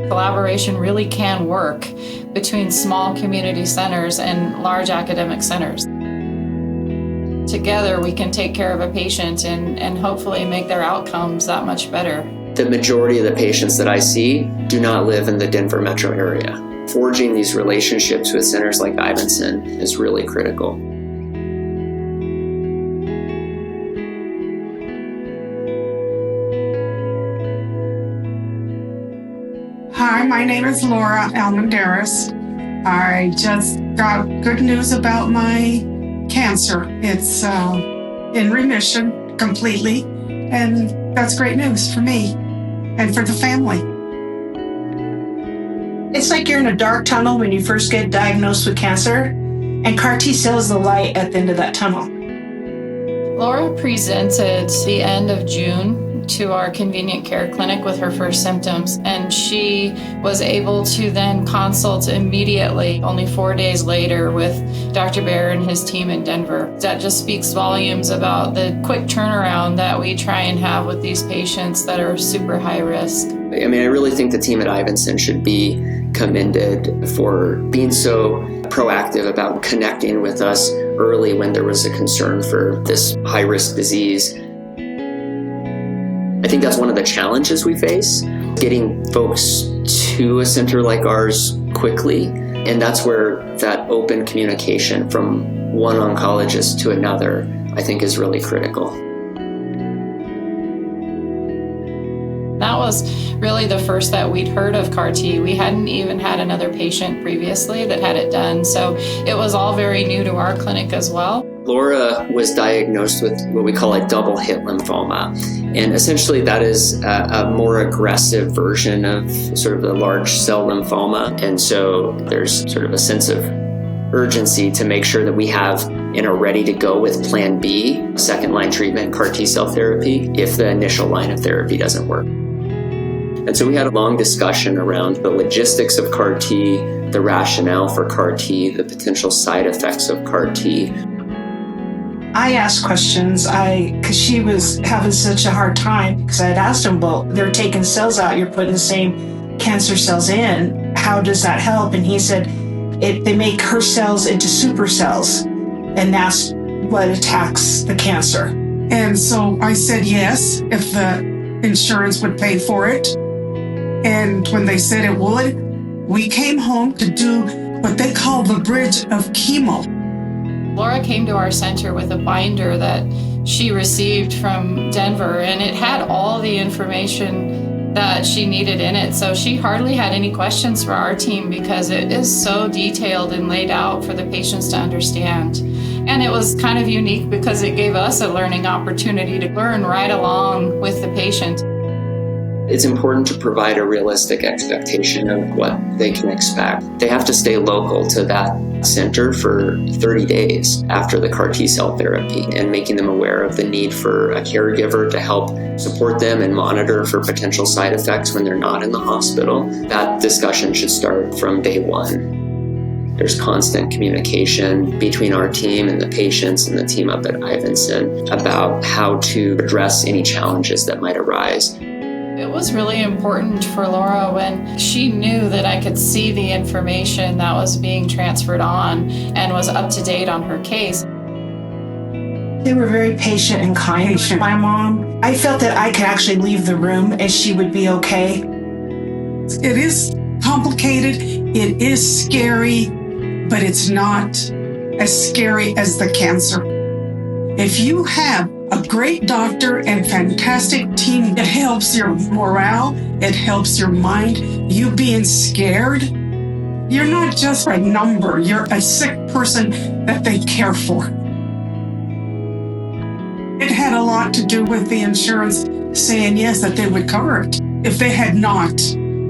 Collaboration really can work between small community centers and large academic centers. Together, we can take care of a patient and hopefully make their outcomes that much better. The majority of the patients that I see do not live in the Denver metro area. Forging these relationships with centers like Ivinson is really critical. Hi, my name is Laura Almendares. I just got good news about my cancer. It's in remission completely, and that's great news for me and for the family. It's like you're in a dark tunnel when you first get diagnosed with cancer, and CAR T cell is the light at the end of that tunnel. Laura presented the end of June to our convenient care clinic with her first symptoms, and she was able to then consult immediately, only 4 days later, with Dr. Bear and his team in Denver. That just speaks volumes about the quick turnaround that we try and have with these patients that are super high risk. I really think the team at Ivinson should be commended for being so proactive about connecting with us early when there was a concern for this high-risk disease. I think that's one of the challenges we face, getting folks to a center like ours quickly. And that's where that open communication from one oncologist to another, I think, is really critical. That was really the first that we'd heard of CAR T. We hadn't even had another patient previously that had it done, so it was all very new to our clinic as well. Laura was diagnosed with what we call a double hit lymphoma. And essentially that is a more aggressive version of sort of the large cell lymphoma. And so there's sort of a sense of urgency to make sure that we have and are ready to go with Plan B, second line treatment, CAR T cell therapy, if the initial line of therapy doesn't work. And so we had a long discussion around the logistics of CAR T, the rationale for CAR T, the potential side effects of CAR T. I asked questions because she was having such a hard time, because I had asked him, well, they're taking cells out, you're putting the same cancer cells in. How does that help? And he said, they make her cells into super cells, and that's what attacks the cancer. And so I said yes, if the insurance would pay for it. And when they said it would, we came home to do what they call the bridge of chemo. Laura came to our center with a binder that she received from Denver, and it had all the information that she needed in it. So she hardly had any questions for our team because it is so detailed and laid out for the patients to understand. And it was kind of unique because it gave us a learning opportunity to learn right along with the patient. It's important to provide a realistic expectation of what they can expect. They have to stay local to that center for 30 days after the CAR T cell therapy, and making them aware of the need for a caregiver to help support them and monitor for potential side effects when they're not in the hospital. That discussion should start from day one. There's constant communication between our team and the patients and the team up at Ivinson about how to address any challenges that might arise. It was really important for Laura when she knew that I could see the information that was being transferred on and was up to date on her case. They were very patient and kind. My mom, I felt that I could actually leave the room and she would be okay. It is complicated, it is scary, but it's not as scary as the cancer. If you have a great doctor and fantastic team, it helps your morale, it helps your mind. You being scared, you're not just a number, you're a sick person that they care for. It had a lot to do with the insurance saying yes, that they would cover it. If they had not,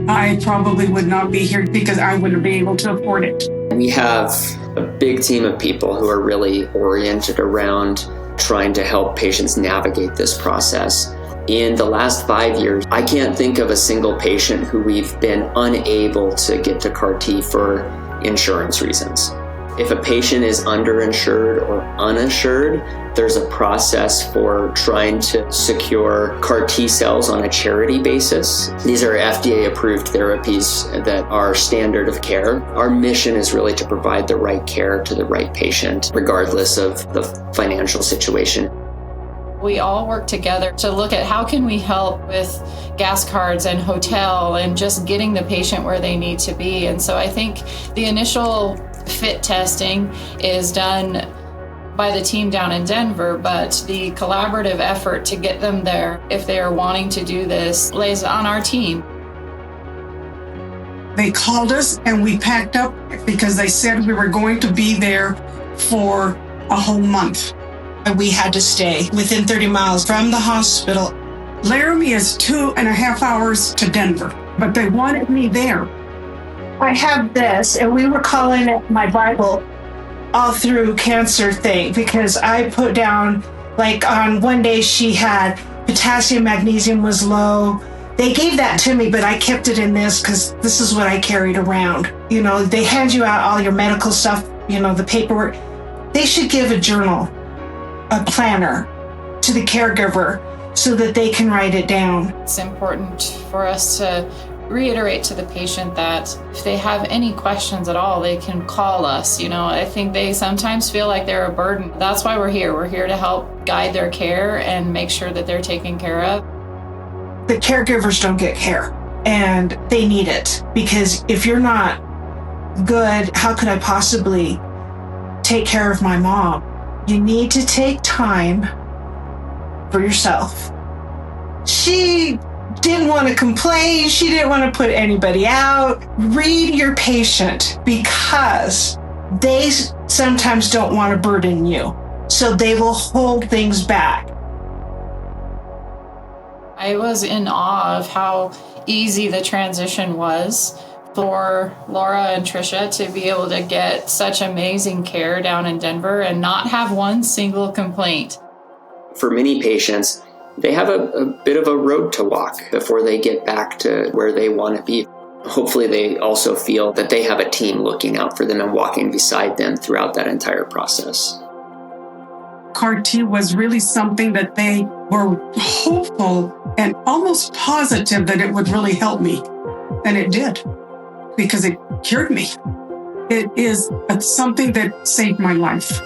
I probably would not be here because I wouldn't be able to afford it. We have a big team of people who are really oriented around trying to help patients navigate this process. In the last 5 years, I can't think of a single patient who we've been unable to get to CAR T for insurance reasons. If a patient is underinsured or uninsured, there's a process for trying to secure CAR T cells on a charity basis. These are FDA-approved therapies that are standard of care. Our mission is really to provide the right care to the right patient, regardless of the financial situation. We all work together to look at how can we help with gas cards and hotel and just getting the patient where they need to be. And so I think the initial fit testing is done by the team down in Denver, but the collaborative effort to get them there, if they are wanting to do this, lays on our team. They called us and we packed up because they said we were going to be there for a whole month. We had to stay within 30 miles from the hospital. Laramie is 2.5 hours to Denver, but they wanted me there. I have this, and we were calling it my Bible all through cancer thing, because I put down, like on one day she had potassium, magnesium was low. They gave that to me, but I kept it in this because this is what I carried around. You know, they hand you out all your medical stuff, you know, the paperwork. They should give a journal, a planner to the caregiver so that they can write it down. It's important for us to reiterate to the patient that if they have any questions at all, they can call us. You know, I think they sometimes feel like they're a burden. That's why we're here. We're here to help guide their care and make sure that they're taken care of. The caregivers don't get care, and they need it, because if you're not good, how could I possibly take care of my mom? You need to take time for yourself. She didn't want to complain. She didn't want to put anybody out. Read your patient, because they sometimes don't want to burden you. So they will hold things back. I was in awe of how easy the transition was for Laura and Trisha to be able to get such amazing care down in Denver and not have one single complaint. For many patients, they have a bit of a road to walk before they get back to where they want to be. Hopefully they also feel that they have a team looking out for them and walking beside them throughout that entire process. CAR T was really something that they were hopeful and almost positive that it would really help me. And it did, because it cured me. It is something that saved my life.